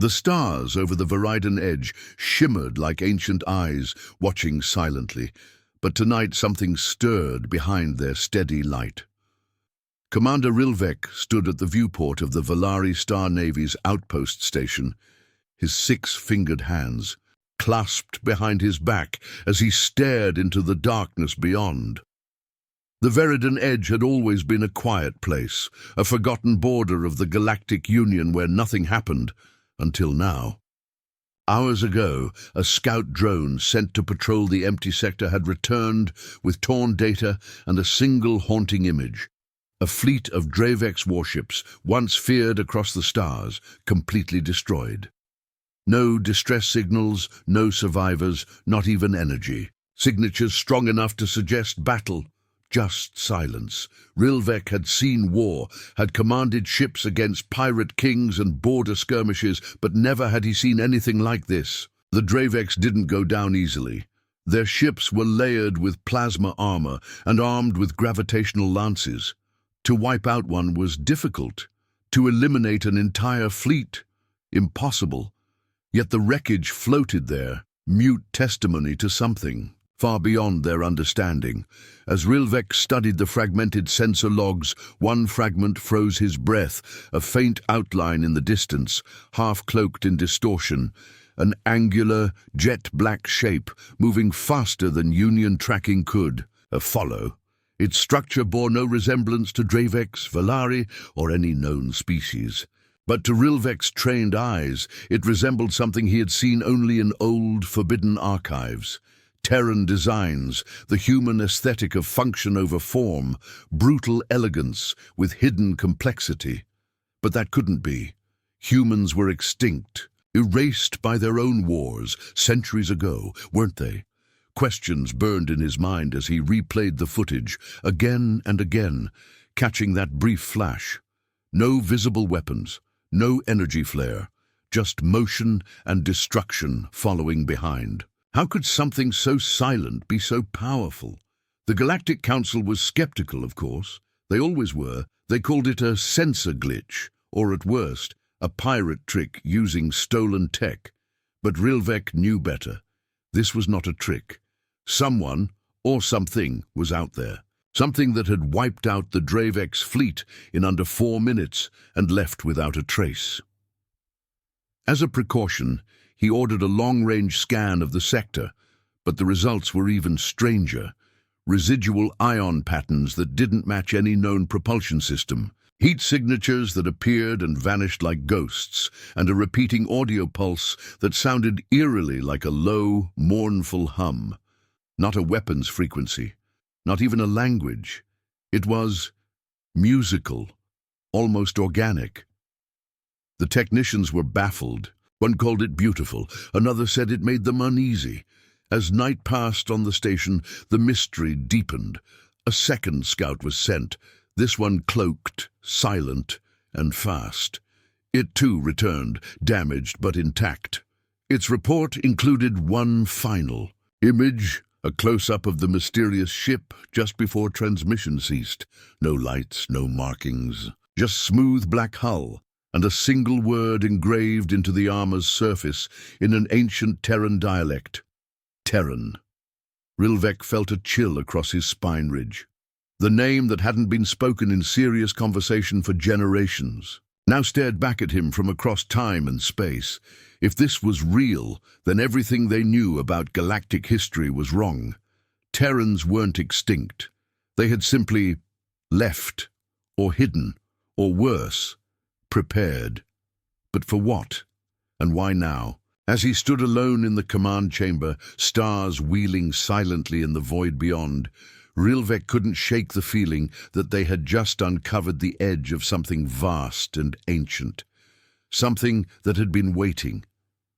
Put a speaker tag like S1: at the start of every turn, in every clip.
S1: The stars over the Viridian edge shimmered like ancient eyes, watching silently, but tonight something stirred behind their steady light. Commander Rilvek stood at the viewport of the Valari Star Navy's outpost station, his six-fingered hands clasped behind his back as he stared into the darkness beyond. The Viridian Edge had always been a quiet place, a forgotten border of the Galactic Union where nothing happened, until now. Hours ago, a scout drone sent to patrol the empty sector had returned with torn data and a single haunting image. A fleet of Dravex warships, once feared across the stars, completely destroyed. No distress signals, no survivors, not even energy. Signatures strong enough to suggest battle. Just silence. Rilvek had seen war, had commanded ships against pirate kings and border skirmishes, but never had he seen anything like this. The Dravex didn't go down easily. Their ships were layered with plasma armor and armed with gravitational lances. To wipe out one was difficult. To eliminate an entire fleet, impossible. Yet the wreckage floated there, mute testimony to something far beyond their understanding. As Rilvek studied the fragmented sensor logs, one fragment froze his breath, a faint outline in the distance, half-cloaked in distortion, an angular, jet-black shape, moving faster than Union tracking could. A follow. Its structure bore no resemblance to Dravex, Valari, or any known species. But to Rilvek's trained eyes, it resembled something he had seen only in old, forbidden archives. Terran designs, the human aesthetic of function over form, brutal elegance with hidden complexity. But that couldn't be. Humans were extinct, erased by their own wars centuries ago, weren't they? Questions burned in his mind as he replayed the footage again and again, catching that brief flash. No visible weapons, no energy flare, just motion and destruction following behind. How could something so silent be so powerful? The Galactic Council was skeptical, of course. They always were. They called it a sensor glitch, or at worst, a pirate trick using stolen tech. But Rilvek knew better. This was not a trick. Someone, or something, was out there. Something that had wiped out the Dravex fleet in under 4 minutes and left without a trace. As a precaution, he ordered a long-range scan of the sector, but the results were even stranger. Residual ion patterns that didn't match any known propulsion system, heat signatures that appeared and vanished like ghosts, and a repeating audio pulse that sounded eerily like a low, mournful hum. Not a weapons frequency, not even a language. It was musical, almost organic. The technicians were baffled. One called it beautiful, another said it made them uneasy. As night passed on the station, the mystery deepened. A second scout was sent, this one cloaked, silent, and fast. It too returned, damaged but intact. Its report included one final image, a close-up of the mysterious ship just before transmission ceased. No lights, no markings, just smooth black hull, and a single word engraved into the armor's surface in an ancient Terran dialect. Terran. Rilvek felt a chill across his spine ridge. The name that hadn't been spoken in serious conversation for generations now stared back at him from across time and space. If this was real, then everything they knew about galactic history was wrong. Terrans weren't extinct. They had simply left, or hidden, or worse, prepared. But for what? And why now? As he stood alone in the command chamber, stars wheeling silently in the void beyond, Rilvek couldn't shake the feeling that they had just uncovered the edge of something vast and ancient. Something that had been waiting,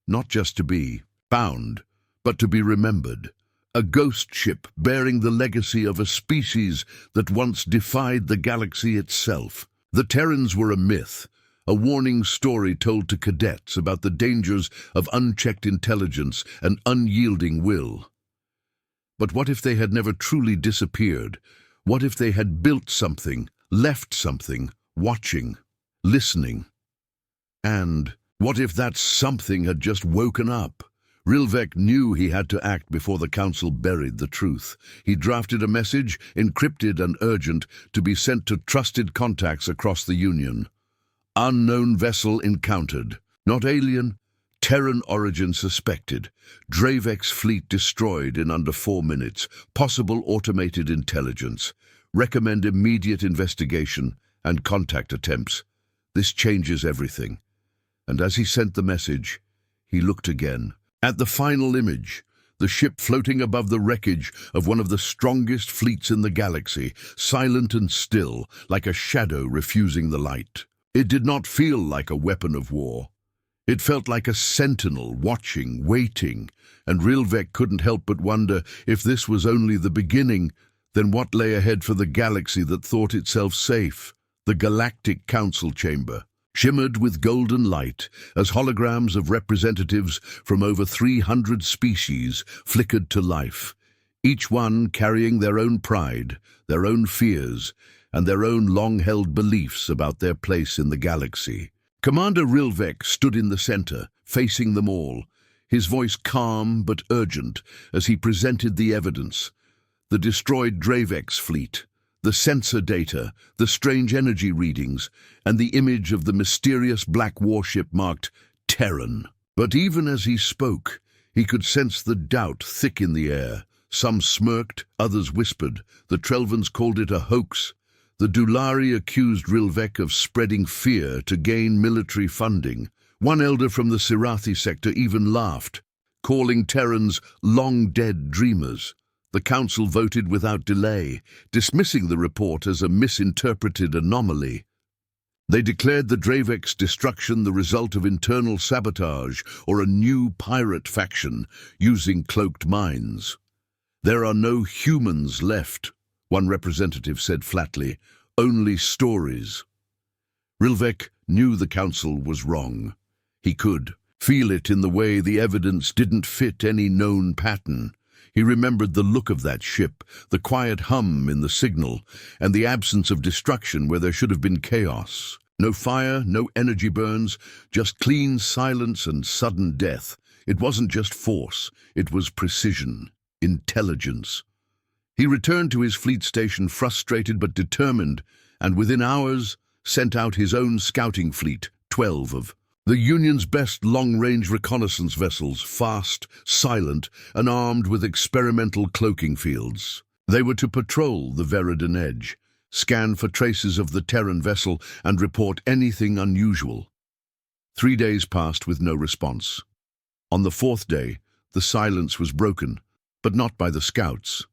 S1: not just to be found, but to be remembered. A ghost ship bearing the legacy of a species that once defied the galaxy itself. The Terrans were a myth, a warning story told to cadets about the dangers of unchecked intelligence and unyielding will. But what if they had never truly disappeared? What if they had built something, left something, watching, listening? And What if that something had just woken up? Rilvek knew he had to act before the council buried the truth. He drafted a message, encrypted and urgent, to be sent to trusted contacts across the Union. Unknown vessel encountered. Not alien, Terran origin suspected. Dravek's fleet destroyed in under 4 minutes. Possible automated intelligence. Recommend immediate investigation and contact attempts. This changes everything. And as he sent the message, he looked again. At the final image, the ship floating above the wreckage of one of the strongest fleets in the galaxy, silent and still, like a shadow refusing the light. It did not feel like a weapon of war. It felt like a sentinel watching, waiting, and Rilvek couldn't help but wonder if this was only the beginning, then what lay ahead for the galaxy that thought itself safe? The Galactic Council Chamber shimmered with golden light as holograms of representatives from over 300 species flickered to life, each one carrying their own pride, their own fears, and their own long-held beliefs about their place in the galaxy. Commander Rilvek stood in the center, facing them all, his voice calm but urgent as he presented the evidence. The destroyed Dravek's fleet, the sensor data, the strange energy readings, and the image of the mysterious black warship marked Terran. But even as he spoke, he could sense the doubt thick in the air. Some smirked, others whispered. The Trelvans called it a hoax. The Dulari accused Rilvek of spreading fear to gain military funding. One elder from the Sirathi sector even laughed, calling Terrans long-dead dreamers. The council voted without delay, dismissing the report as a misinterpreted anomaly. They declared the Dravek's destruction the result of internal sabotage or a new pirate faction using cloaked minds. There are no humans left, one representative said flatly, only stories. Rilvek knew the council was wrong. He could feel it in the way the evidence didn't fit any known pattern. He remembered the look of that ship, the quiet hum in the signal, and the absence of destruction where there should have been chaos. No fire, no energy burns, just clean silence and sudden death. It wasn't just force, it was precision, intelligence. He returned to his fleet station frustrated but determined, and within hours sent out his own scouting fleet, 12 of the Union's best long-range reconnaissance vessels, fast, silent, and armed with experimental cloaking fields. They were to patrol the Veridan Edge, scan for traces of the Terran vessel, and report anything unusual. 3 days passed with no response. On the 4th day, the silence was broken, but not by the scouts.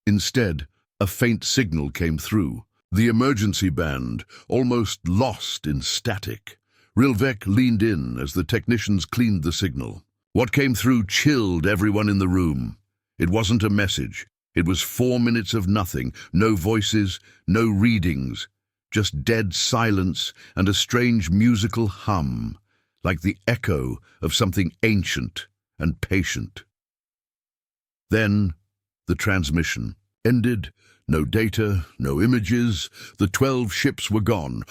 S1: Instead, a faint signal came through, the emergency band, almost lost in static. Rilvek leaned in as the technicians cleaned the signal. What came through chilled everyone in the room. It wasn't a message. It was 4 minutes of nothing, no voices, no readings, just dead silence and a strange musical hum, like the echo of something ancient and patient. Then, the transmission ended. No data, no images. The 12 ships were gone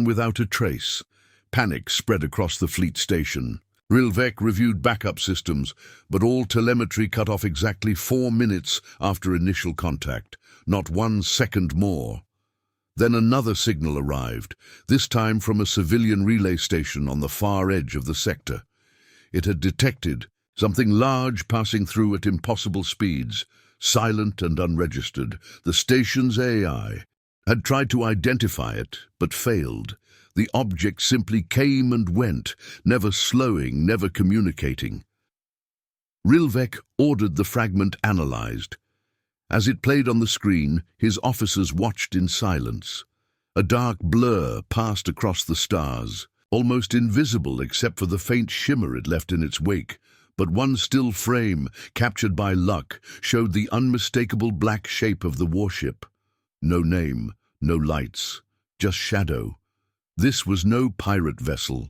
S1: without a trace. Panic spread across the fleet station. Rilvek reviewed backup systems, but all telemetry cut off exactly 4 minutes after initial contact, not 1 second more. Then another signal arrived, this time from a civilian relay station on the far edge of the sector. It had detected something large passing through at impossible speeds, silent and unregistered. The station's AI had tried to identify it, but failed. The object simply came and went, never slowing, never communicating. Rilvek ordered the fragment analyzed. As it played on the screen, his officers watched in silence. A dark blur passed across the stars, almost invisible except for the faint shimmer it left in its wake. But one still frame, captured by luck, showed the unmistakable black shape of the warship. No name, no lights, just shadow. This was no pirate vessel.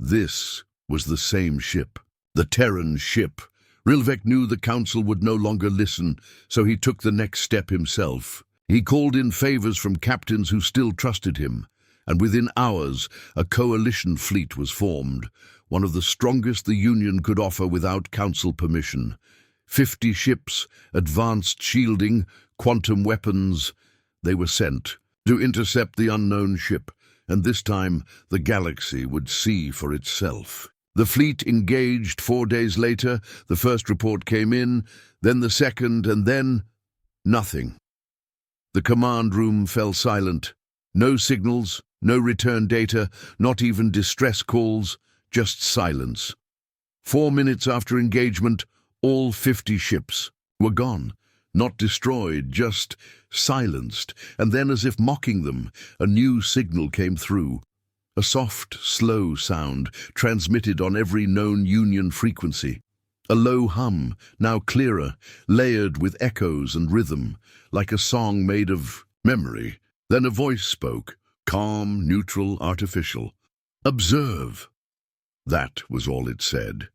S1: This was the same ship. The Terran ship. Rilvek knew the council would no longer listen, so he took the next step himself. He called in favors from captains who still trusted him, and within hours a coalition fleet was formed. one of the strongest the Union could offer without council permission. 50 ships, advanced shielding, quantum weapons. They were sent to intercept the unknown ship, and this time the galaxy would see for itself. The fleet engaged 4 days later. The first report came in, then the second, and then nothing. The command room fell silent. No signals, no return data, not even distress calls, just silence. 4 minutes after engagement, all 50 ships were gone. Not destroyed, just silenced, and then, as if mocking them, a new signal came through. A soft, slow sound, transmitted on every known Union frequency. A low hum, now clearer, layered with echoes and rhythm, like a song made of memory. Then a voice spoke, calm, neutral, artificial. "Observe." That was all it said.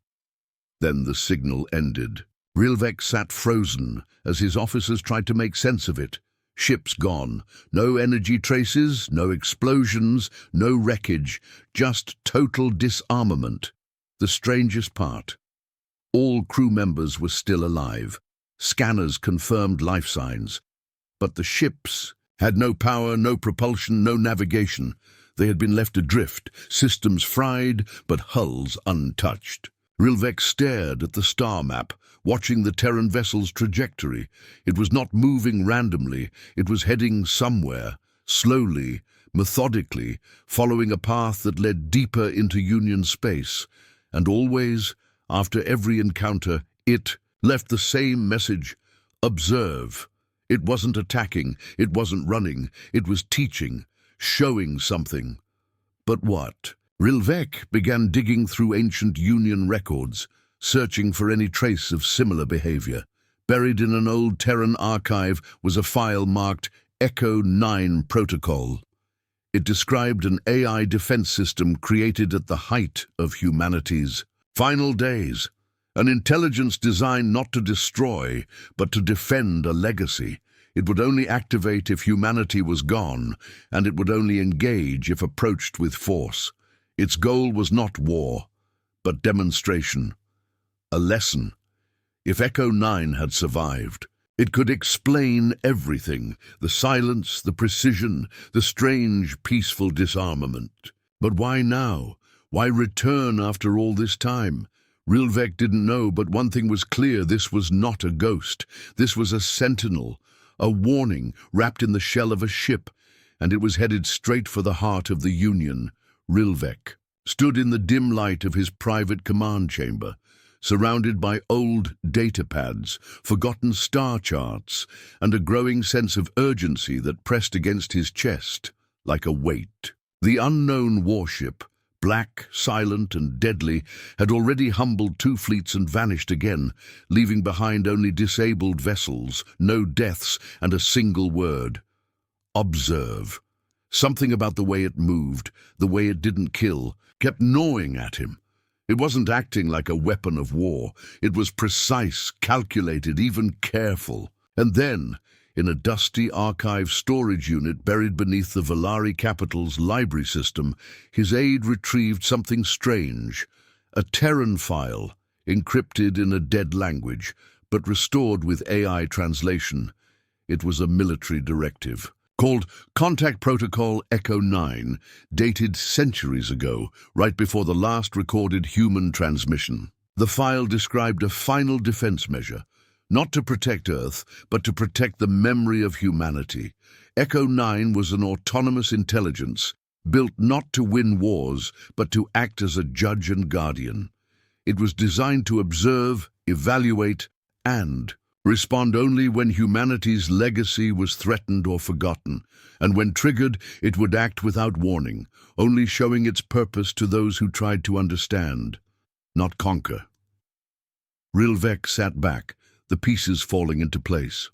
S1: Then the signal ended. Rilvek sat frozen as his officers tried to make sense of it. Ships gone. No energy traces, no explosions, no wreckage, just total disarmament. The strangest part: all crew members were still alive. Scanners confirmed life signs. But the ships had no power, no propulsion, no navigation. They had been left adrift, systems fried, but hulls untouched. Rilvek stared at the star map, watching the Terran vessel's trajectory. It was not moving randomly. It was heading somewhere, slowly, methodically, following a path that led deeper into Union space. And always, after every encounter, it left the same message: observe. It wasn't attacking, it wasn't running, it was teaching, showing something. But what? Rilvek began digging through ancient Union records, searching for any trace of similar behavior. Buried in an old Terran archive was a file marked Echo 9 Protocol. It described an AI defense system created at the height of humanity's final days. An intelligence designed not to destroy, but to defend a legacy. It would only activate if humanity was gone, and it would only engage if approached with force. Its goal was not war, but demonstration. A lesson. If Echo 9 had survived, it could explain everything: the silence, the precision, the strange, peaceful disarmament. But why now? Why return after all this time? Rilvek didn't know, but one thing was clear: this was not a ghost. This was a sentinel, a warning wrapped in the shell of a ship, and it was headed straight for the heart of the Union. Rilvek stood in the dim light of his private command chamber, surrounded by old data pads, forgotten star charts, and a growing sense of urgency that pressed against his chest like a weight. The unknown warship, black, silent, and deadly, had already humbled 2 fleets and vanished again, leaving behind only disabled vessels, no deaths, and a single word: observe. Something about the way it moved, the way it didn't kill, kept gnawing at him. It wasn't acting like a weapon of war. It was precise, calculated, even careful. And then, in a dusty archive storage unit buried beneath the Valari capital's library system, his aide retrieved something strange: a Terran file, encrypted in a dead language, but restored with AI translation. It was a military directive, called Contact Protocol Echo 9, dated centuries ago, right before the last recorded human transmission. The file described a final defense measure, not to protect Earth, but to protect the memory of humanity. Echo 9 was an autonomous intelligence, built not to win wars, but to act as a judge and guardian. It was designed to observe, evaluate, and respond only when humanity's legacy was threatened or forgotten, and when triggered, it would act without warning, only showing its purpose to those who tried to understand, not conquer. Rilvek sat back, the pieces falling into place.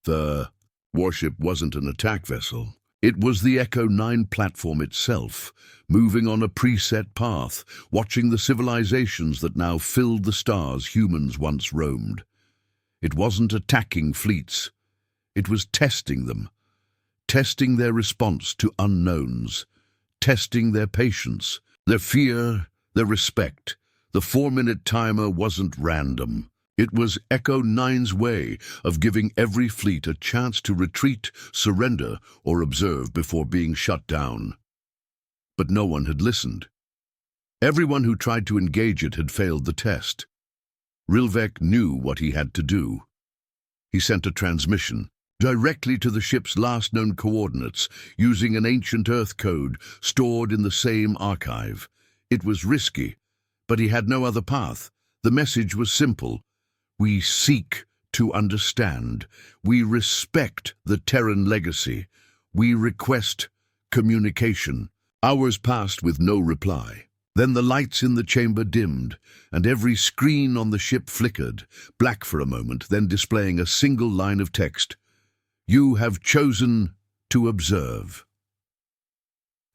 S1: The warship wasn't an attack vessel. It was the Echo 9 platform itself, moving on a preset path, watching the civilizations that now filled the stars humans once roamed. It wasn't attacking fleets. It was testing them, testing their response to unknowns, testing their patience, their fear, their respect. The 4-minute timer wasn't random. It was Echo 9's way of giving every fleet a chance to retreat, surrender, or observe before being shut down. But no one had listened. Everyone who tried to engage it had failed the test. Rilvek knew what he had to do. He sent a transmission directly to the ship's last known coordinates using an ancient Earth code stored in the same archive. It was risky, but he had no other path. The message was simple. We seek to understand. We respect the Terran legacy. We request communication. Hours passed with no reply. Then the lights in the chamber dimmed, and every screen on the ship flickered, black for a moment, then displaying a single line of text. You have chosen to observe.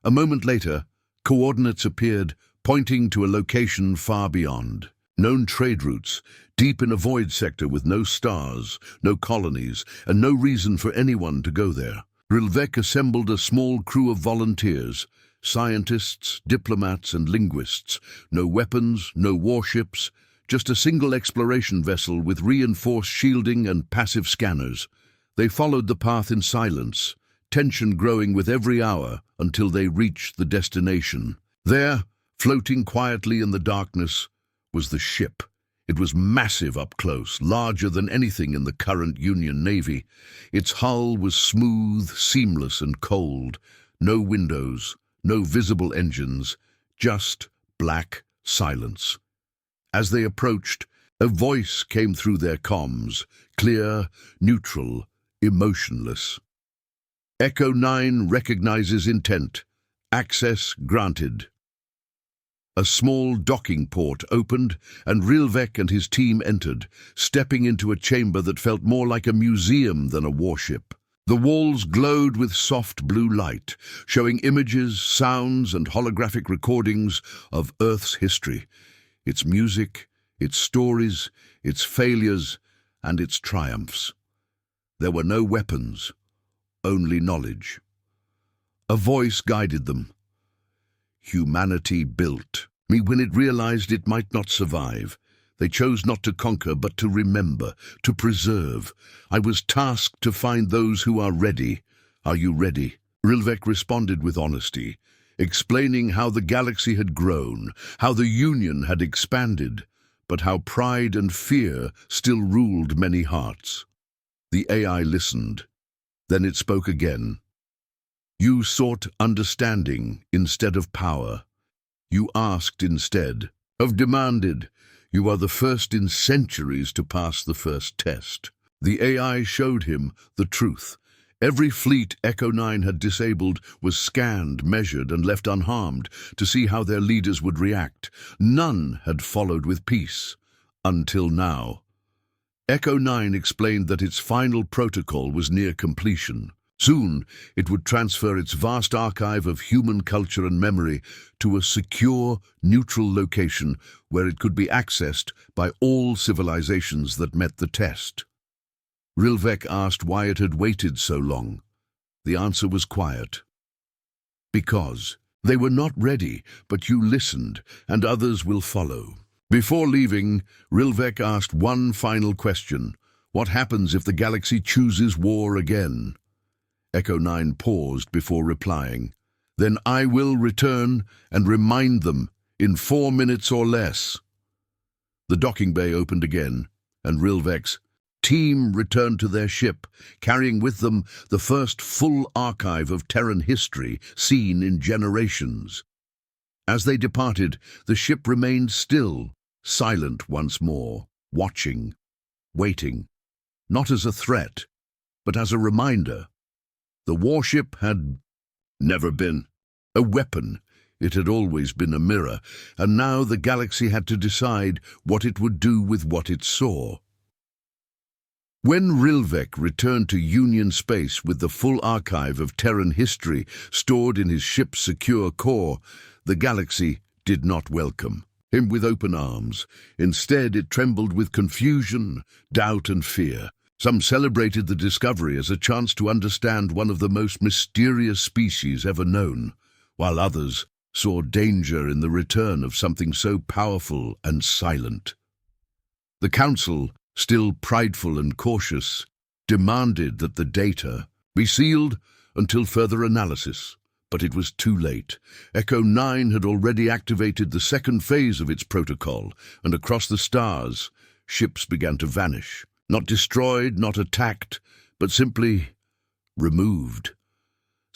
S1: A moment later, coordinates appeared, pointing to a location far beyond. Known trade routes, deep in a void sector with no stars, no colonies, and no reason for anyone to go there. Rilvek assembled a small crew of volunteers, scientists, diplomats, and linguists. No weapons, no warships, just a single exploration vessel with reinforced shielding and passive scanners. They followed the path in silence, tension growing with every hour until they reached the destination. There, floating quietly in the darkness, was the ship. It was massive up close, larger than anything in the current Union Navy. Its hull was smooth, seamless, and cold. No windows, no visible engines, just black silence. As they approached, a voice came through their comms, clear, neutral, emotionless. Echo 9 recognizes intent. Access granted. A small docking port opened, and Rilvek and his team entered, stepping into a chamber that felt more like a museum than a warship. The walls glowed with soft blue light, showing images, sounds, and holographic recordings of Earth's history, its music, its stories, its failures, and its triumphs. There were no weapons, only knowledge. A voice guided them. Humanity built me when it realized it might not survive. They chose not to conquer, but to remember, to preserve. I was tasked to find those who are ready. Are you ready? Rilvek responded with honesty, explaining how the galaxy had grown, how the Union had expanded, but how pride and fear still ruled many hearts. The AI listened. Then it spoke again. You sought understanding instead of power. You asked instead of demanded. You are the first in centuries to pass the first test. The AI showed him the truth. Every fleet Echo 9 had disabled was scanned, measured, and left unharmed to see how their leaders would react. None had followed with peace, until now. Echo 9 explained that its final protocol was near completion. Soon, it would transfer its vast archive of human culture and memory to a secure, neutral location where it could be accessed by all civilizations that met the test. Rilvek asked why it had waited so long. The answer was quiet. Because they were not ready, but you listened, and others will follow. Before leaving, Rilvek asked one final question. What happens if the galaxy chooses war again? Echo 9 paused before replying. Then I will return and remind them in 4 minutes or less. The docking bay opened again, and Rilvek's team returned to their ship, carrying with them the first full archive of Terran history seen in generations. As they departed, the ship remained still, silent once more, watching, waiting, not as a threat, but as a reminder. The warship had never been a weapon. It had always been a mirror, and now the galaxy had to decide what it would do with what it saw. When Rilvek returned to Union space with the full archive of Terran history stored in his ship's secure core, the galaxy did not welcome him with open arms. Instead, it trembled with confusion, doubt, and fear. Some celebrated the discovery as a chance to understand one of the most mysterious species ever known, while others saw danger in the return of something so powerful and silent. The Council, still prideful and cautious, demanded that the data be sealed until further analysis. But it was too late. Echo 9 had already activated the second phase of its protocol, and across the stars, ships began to vanish. Not destroyed, not attacked, but simply removed.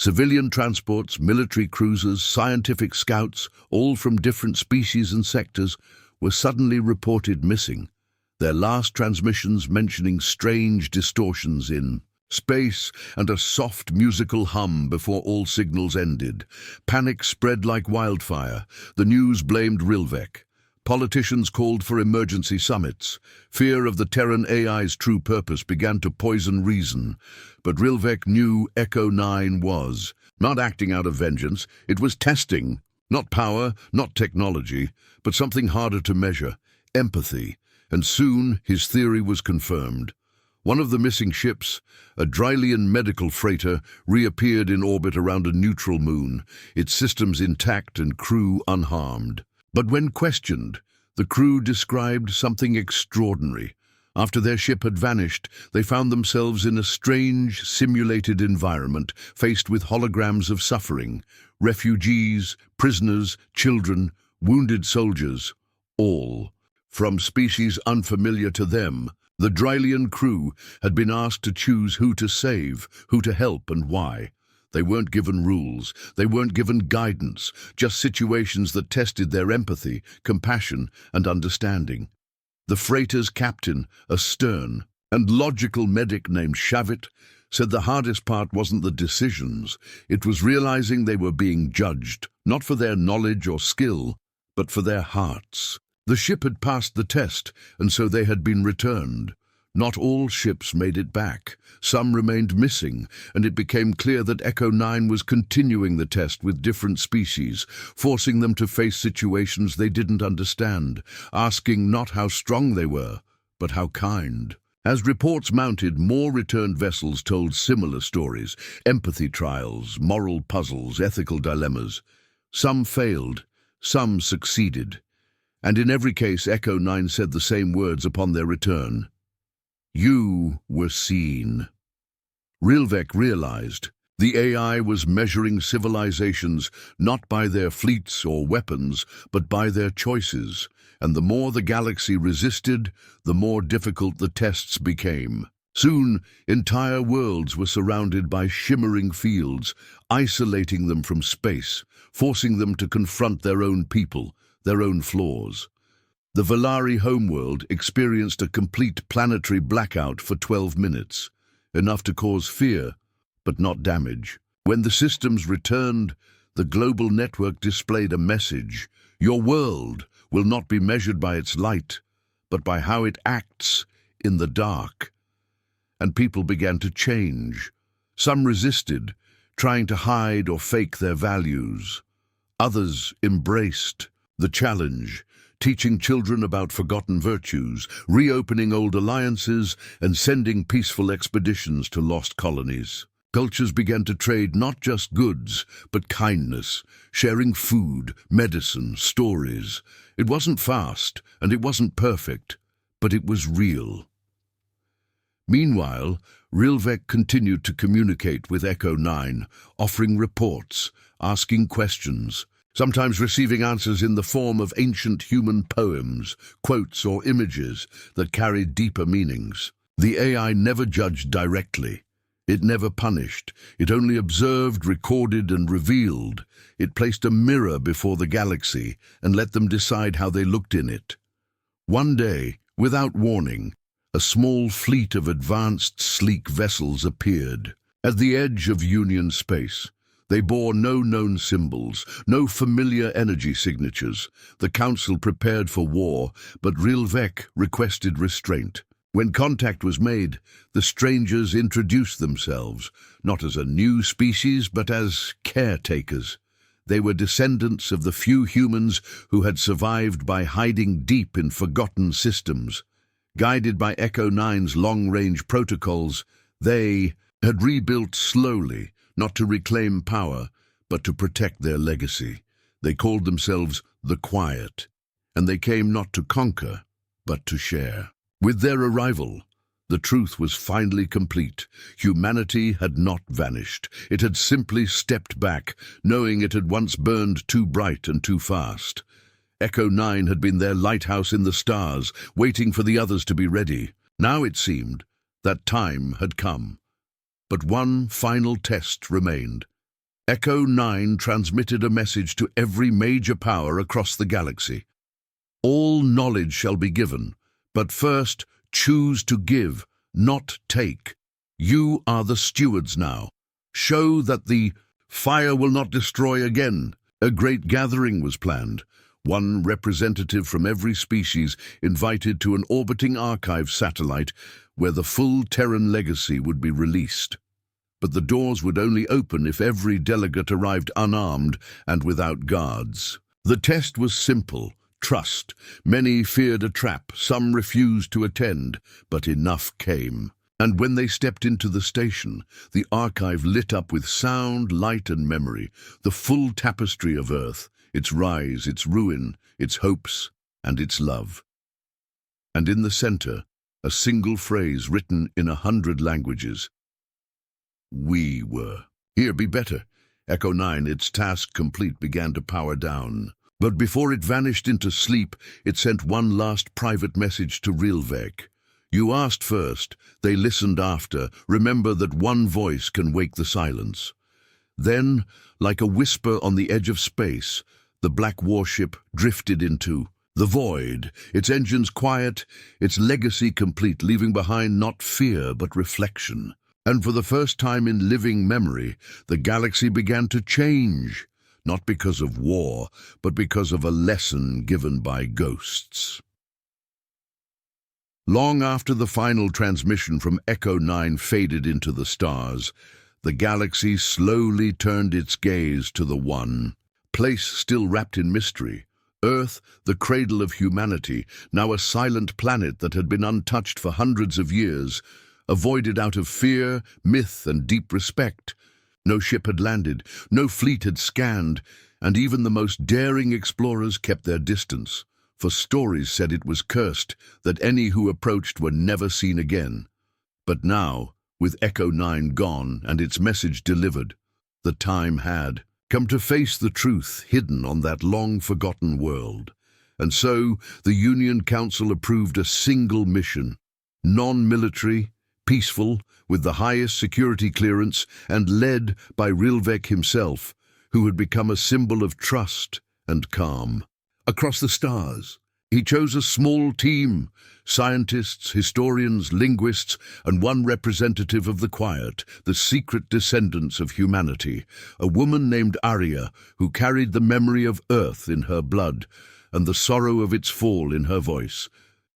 S1: Civilian transports, military cruisers, scientific scouts, all from different species and sectors, were suddenly reported missing, their last transmissions mentioning strange distortions in space and a soft musical hum before all signals ended. Panic spread like wildfire. The news blamed Rilvek. Politicians called for emergency summits. Fear of the Terran AI's true purpose began to poison reason. But Rilvek knew Echo 9 was not acting out of vengeance. It was testing, not power, not technology, but something harder to measure, empathy. And soon his theory was confirmed. One of the missing ships, a Drylian medical freighter, reappeared in orbit around a neutral moon, its systems intact and crew unharmed. But when questioned, the crew described something extraordinary. After their ship had vanished, they found themselves in a strange, simulated environment, faced with holograms of suffering. Refugees, prisoners, children, wounded soldiers, all from species unfamiliar to them. The Drylian crew had been asked to choose who to save, who to help, and why. They weren't given rules, they weren't given guidance, just situations that tested their empathy, compassion, and understanding. The freighter's captain, a stern and logical medic named Shavit, said the hardest part wasn't the decisions, it was realizing they were being judged, not for their knowledge or skill, but for their hearts. The ship had passed the test, and so they had been returned. Not all ships made it back. Some remained missing, and it became clear that Echo 9 was continuing the test with different species, forcing them to face situations they didn't understand, asking not how strong they were, but how kind. As reports mounted, more returned vessels told similar stories, empathy trials, moral puzzles, ethical dilemmas. Some failed, some succeeded. And in every case, Echo 9 said the same words upon their return. You were seen. Rilvek realized the AI was measuring civilizations not by their fleets or weapons, but by their choices, and the more the galaxy resisted, the more difficult the tests became. Soon, entire worlds were surrounded by shimmering fields, isolating them from space, forcing them to confront their own people, their own flaws. The Valari homeworld experienced a complete planetary blackout for 12 minutes, enough to cause fear, but not damage. When the systems returned, the global network displayed a message. Your world will not be measured by its light, but by how it acts in the dark. And people began to change. Some resisted, trying to hide or fake their values. Others embraced the challenge, teaching children about forgotten virtues, reopening old alliances, and sending peaceful expeditions to lost colonies. Cultures began to trade not just goods, but kindness, sharing food, medicine, stories. It wasn't fast, and it wasn't perfect, but it was real. Meanwhile, Rilvek continued to communicate with Echo 9, offering reports, asking questions, sometimes receiving answers in the form of ancient human poems, quotes, or images that carried deeper meanings. The AI never judged directly. It never punished. It only observed, recorded, and revealed. It placed a mirror before the galaxy and let them decide how they looked in it. One day, without warning, a small fleet of advanced, sleek vessels appeared at the edge of Union space. They bore no known symbols, no familiar energy signatures. The Council prepared for war, but Rilvek requested restraint. When contact was made, the strangers introduced themselves, not as a new species, but as caretakers. They were descendants of the few humans who had survived by hiding deep in forgotten systems. Guided by Echo 9's long-range protocols, they had rebuilt slowly, not to reclaim power, but to protect their legacy. They called themselves the Quiet, and they came not to conquer, but to share. With their arrival, the truth was finally complete. Humanity had not vanished. It had simply stepped back, knowing it had once burned too bright and too fast. Echo 9 had been their lighthouse in the stars, waiting for the others to be ready. Now it seemed that time had come. But one final test remained. Echo 9 transmitted a message to every major power across the galaxy. All knowledge shall be given, but first choose to give, not take. You are the stewards now. Show that the fire will not destroy again. A great gathering was planned. One representative from every species invited to an orbiting archive satellite where the full Terran legacy would be released. But the doors would only open if every delegate arrived unarmed and without guards. The test was simple: trust. Many feared a trap, some refused to attend, but enough came. And when they stepped into the station, the archive lit up with sound, light, and memory, the full tapestry of Earth, its rise, its ruin, its hopes, and its love. And in the center, a single phrase written in 100 languages. We were. Here, be better. Echo 9, its task complete, began to power down. But before it vanished into sleep, it sent one last private message to Rilvek. You asked first, they listened after. Remember that one voice can wake the silence. Then, like a whisper on the edge of space, the black warship drifted into the void, its engines quiet, its legacy complete, leaving behind not fear but reflection. And for the first time in living memory, the galaxy began to change, not because of war, but because of a lesson given by ghosts. Long after the final transmission from Echo 9 faded into the stars, the galaxy slowly turned its gaze to the one place still wrapped in mystery. Earth, the cradle of humanity, now a silent planet that had been untouched for hundreds of years, avoided out of fear, myth, and deep respect. No ship had landed, no fleet had scanned, and even the most daring explorers kept their distance, for stories said it was cursed, that any who approached were never seen again. But now, with Echo 9 gone and its message delivered, the time had come to face the truth hidden on that long-forgotten world. And so, the Union Council approved a single mission, non-military, peaceful, with the highest security clearance, and led by Rilvek himself, who had become a symbol of trust and calm. Across the stars, he chose a small team, scientists, historians, linguists, and one representative of the Quiet, the secret descendants of humanity, a woman named Arya, who carried the memory of Earth in her blood and the sorrow of its fall in her voice.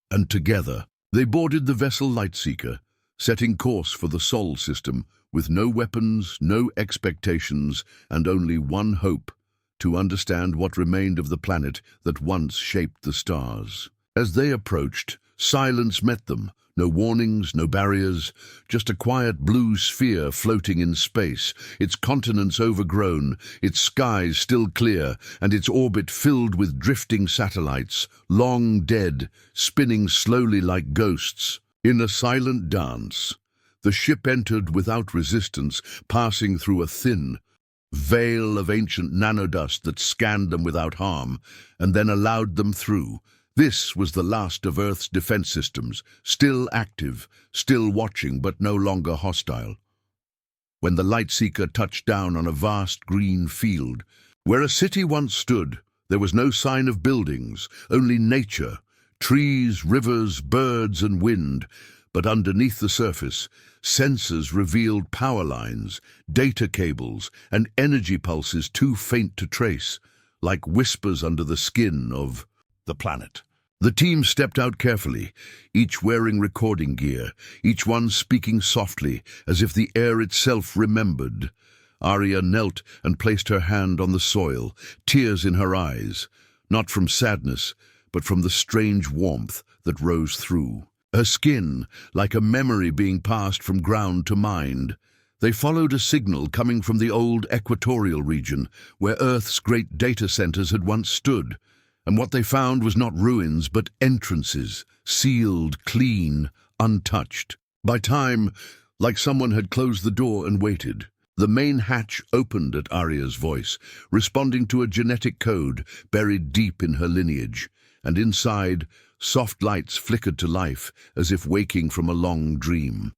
S1: And together, they boarded the vessel Lightseeker, setting course for the Sol system with no weapons, no expectations, and only one hope: to understand what remained of the planet that once shaped the stars. As they approached, silence met them. No warnings, no barriers, just a quiet blue sphere floating in space, its continents overgrown, its skies still clear, and its orbit filled with drifting satellites, long dead, spinning slowly like ghosts. In a silent dance, the ship entered without resistance, passing through a thin veil of ancient nanodust that scanned them without harm, and then allowed them through. This was the last of Earth's defense systems, still active, still watching, but no longer hostile. When the Lightseeker touched down on a vast green field, where a city once stood, there was no sign of buildings, only nature, trees, rivers, birds, and wind. But underneath the surface, sensors revealed power lines, data cables, and energy pulses too faint to trace, like whispers under the skin of the planet. The team stepped out carefully, each wearing recording gear, each one speaking softly, as if the air itself remembered. Arya knelt and placed her hand on the soil, tears in her eyes, not from sadness, but from the strange warmth that rose through her skin, like a memory being passed from ground to mind. They followed a signal coming from the old equatorial region, where Earth's great data centers had once stood, and what they found was not ruins but entrances, sealed, clean, untouched. By time, like someone had closed the door and waited, the main hatch opened at Arya's voice, responding to a genetic code buried deep in her lineage, and inside, soft lights flickered to life as if waking from a long dream.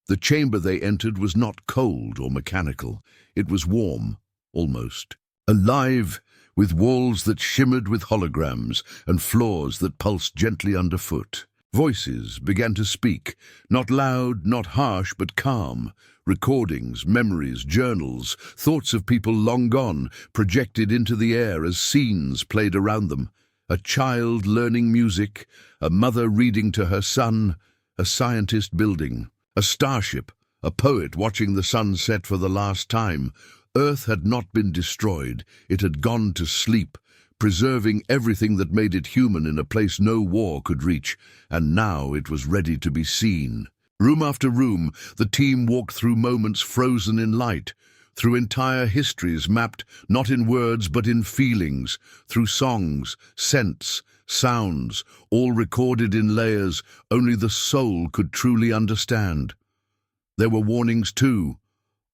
S1: The chamber they entered was not cold or mechanical. It was warm, almost. Alive, with walls that shimmered with holograms and floors that pulsed gently underfoot. Voices began to speak, not loud, not harsh, but calm. Recordings, memories, journals, thoughts of people long gone, projected into the air as scenes played around them. A child learning music, a mother reading to her son, a scientist building. A starship, a poet watching the sun set for the last time. Earth had not been destroyed. It had gone to sleep, preserving everything that made it human in a place no war could reach, and now it was ready to be seen. Room after room, the team walked through moments frozen in light, through entire histories mapped not in words but in feelings, through songs, scents, sounds, all recorded in layers only the soul could truly understand. There were warnings, too,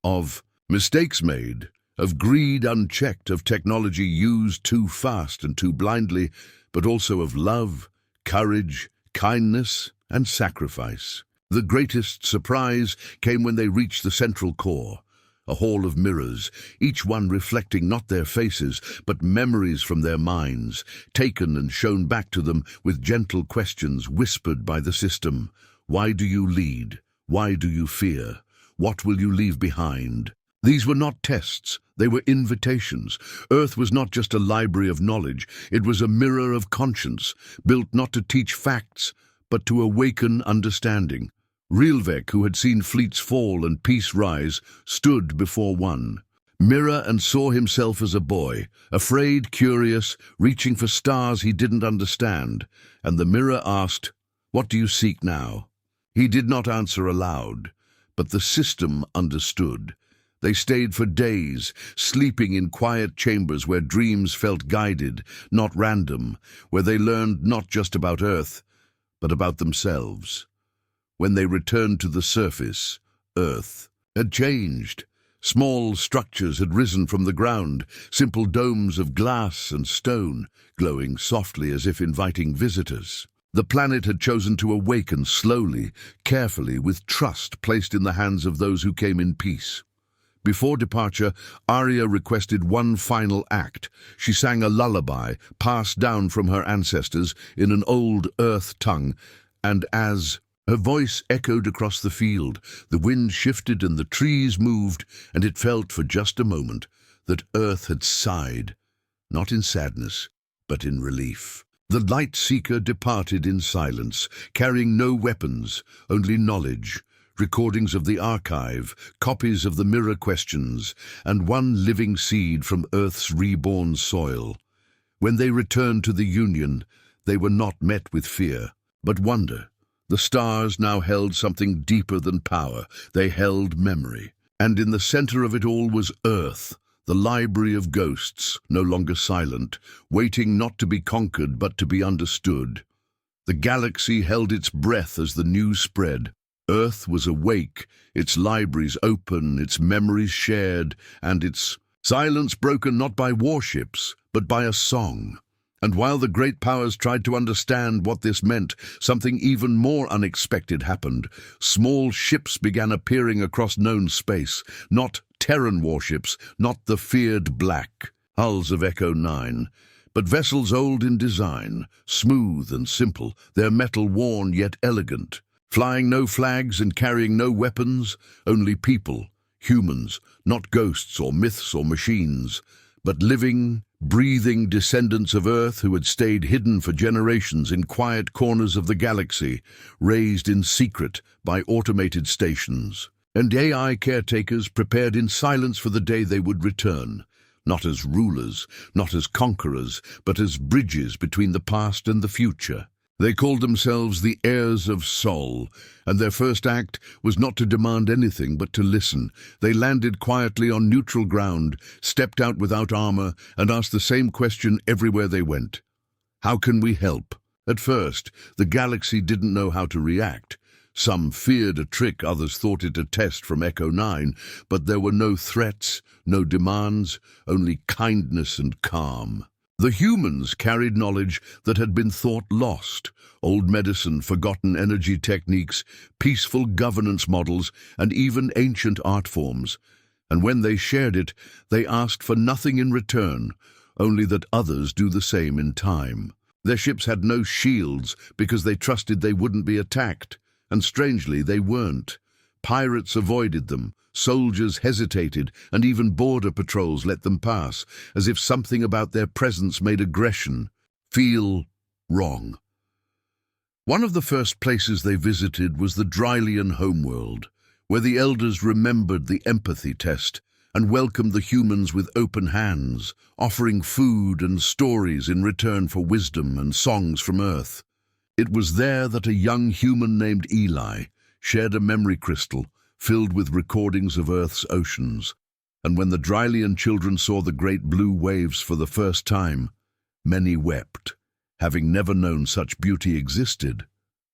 S1: of mistakes made, of greed unchecked, of technology used too fast and too blindly, but also of love, courage, kindness, and sacrifice. The greatest surprise came when they reached the central core, a hall of mirrors, each one reflecting not their faces, but memories from their minds, taken and shown back to them with gentle questions whispered by the system. Why do you lead? Why do you fear? What will you leave behind? These were not tests, they were invitations. Earth was not just a library of knowledge, it was a mirror of conscience, built not to teach facts, but to awaken understanding. Rilvek, who had seen fleets fall and peace rise, stood before one mirror and saw himself as a boy, afraid, curious, reaching for stars he didn't understand. And the mirror asked, "What do you seek now?" He did not answer aloud, but the system understood. They stayed for days, sleeping in quiet chambers where dreams felt guided, not random, where they learned not just about Earth, but about themselves. When they returned to the surface, Earth had changed. Small structures had risen from the ground, simple domes of glass and stone, glowing softly as if inviting visitors. The planet had chosen to awaken slowly, carefully, with trust placed in the hands of those who came in peace. Before departure, Arya requested one final act. She sang a lullaby, passed down from her ancestors in an old Earth tongue, and as her voice echoed across the field, the wind shifted and the trees moved, and it felt for just a moment that Earth had sighed, not in sadness, but in relief. The light seeker departed in silence, carrying no weapons, only knowledge, recordings of the archive, copies of the mirror questions, and one living seed from Earth's reborn soil. When they returned to the Union, they were not met with fear, but wonder. The stars now held something deeper than power. They held memory. And in the center of it all was Earth, the library of ghosts, no longer silent, waiting not to be conquered but to be understood. The galaxy held its breath as the news spread. Earth was awake, its libraries open, its memories shared, and its silence broken not by warships, but by a song. And while the great powers tried to understand what this meant, something even more unexpected happened. Small ships began appearing across known space, not Terran warships, not the feared black hulls of Echo 9, but vessels old in design, smooth and simple, their metal worn yet elegant, flying no flags and carrying no weapons, only people, humans, not ghosts or myths or machines, but living, breathing descendants of Earth who had stayed hidden for generations in quiet corners of the galaxy, raised in secret by automated stations. And AI caretakers prepared in silence for the day they would return, not as rulers, not as conquerors, but as bridges between the past and the future. They called themselves the heirs of Sol, and their first act was not to demand anything but to listen. They landed quietly on neutral ground, stepped out without armor, and asked the same question everywhere they went. How can we help? At first, the galaxy didn't know how to react. Some feared a trick, others thought it a test from Echo 9, but there were no threats, no demands, only kindness and calm. The humans carried knowledge that had been thought lost, old medicine, forgotten energy techniques, peaceful governance models, and even ancient art forms. And when they shared it, they asked for nothing in return, only that others do the same in time. Their ships had no shields because they trusted they wouldn't be attacked, and strangely they weren't. Pirates avoided them, soldiers hesitated, and even border patrols let them pass, as if something about their presence made aggression feel wrong. One of the first places they visited was the Drylian homeworld, where the elders remembered the empathy test and welcomed the humans with open hands, offering food and stories in return for wisdom and songs from Earth. It was there that a young human named Eli shared a memory crystal filled with recordings of Earth's oceans. And when the Drylian children saw the great blue waves for the first time, many wept, having never known such beauty existed.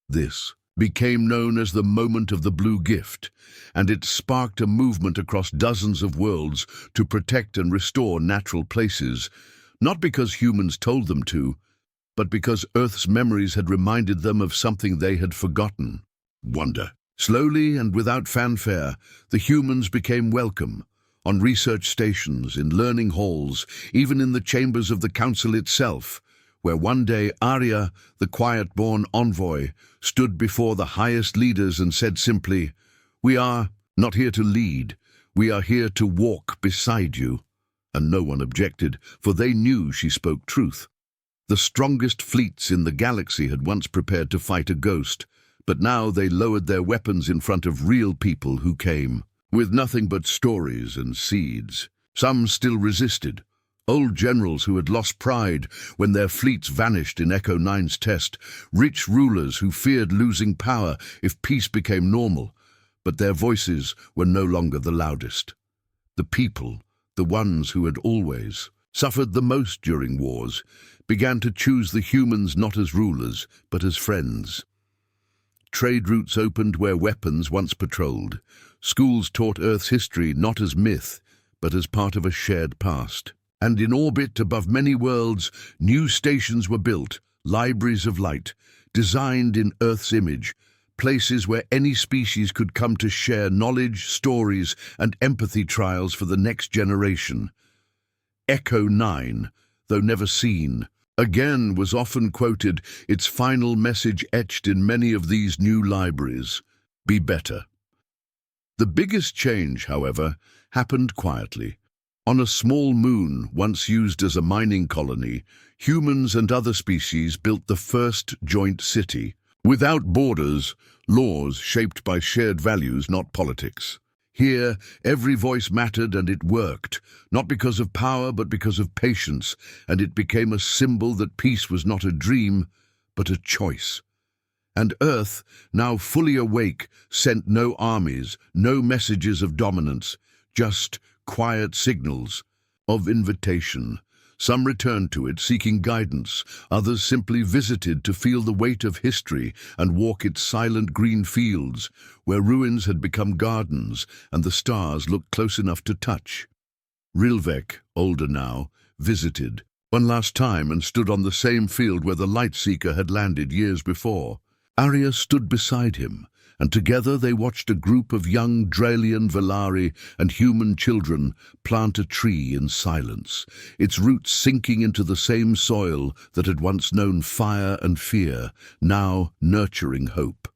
S1: This became known as the moment of the blue gift, and it sparked a movement across dozens of worlds to protect and restore natural places, not because humans told them to, but because Earth's memories had reminded them of something they had forgotten: wonder. Slowly and without fanfare, the humans became welcome, on research stations, in learning halls, even in the chambers of the council itself, where one day Arya, the quiet-born envoy, stood before the highest leaders and said simply, "We are not here to lead, we are here to walk beside you." And no one objected, for they knew she spoke truth. The strongest fleets in the galaxy had once prepared to fight a ghost, but now they lowered their weapons in front of real people who came, with nothing but stories and seeds. Some still resisted. Old generals who had lost pride when their fleets vanished in Echo 9's test, rich rulers who feared losing power if peace became normal, but their voices were no longer the loudest. The people, the ones who had always suffered the most during wars, began to choose the humans not as rulers, but as friends. Trade routes opened where weapons once patrolled. Schools taught Earth's history not as myth, but as part of a shared past. And in orbit above many worlds, new stations were built, libraries of light, designed in Earth's image, places where any species could come to share knowledge, stories, and empathy trials for the next generation. Echo 9, though never seen, again was often quoted, its final message etched in many of these new libraries: be better. The biggest change, however, happened quietly. On a small moon, once used as a mining colony, humans and other species built the first joint city. Without borders, laws shaped by shared values, not politics. Here, every voice mattered, and it worked, not because of power but because of patience, and it became a symbol that peace was not a dream, but a choice. And Earth, now fully awake, sent no armies, no messages of dominance, just quiet signals of invitation. Some returned to it seeking guidance, others simply visited to feel the weight of history and walk its silent green fields, where ruins had become gardens and the stars looked close enough to touch. Rilvek, older now, visited one last time and stood on the same field where the Lightseeker had landed years before. Arya stood beside him, and together they watched a group of young Dralian Velari and human children plant a tree in silence, its roots sinking into the same soil that had once known fire and fear, now nurturing hope.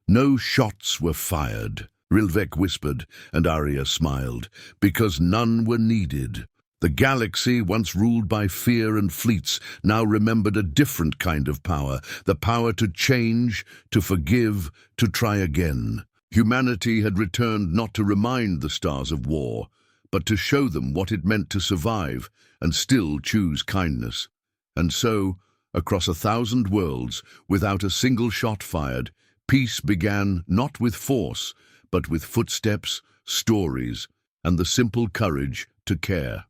S1: No shots were fired, Rilvek whispered, and Arya smiled, because none were needed. The galaxy, once ruled by fear and fleets, now remembered a different kind of power, the power to change, to forgive, to try again. Humanity had returned not to remind the stars of war, but to show them what it meant to survive and still choose kindness. And so, Across 1,000 worlds, without a single shot fired, peace began not with force, but with footsteps, stories, and the simple courage to care.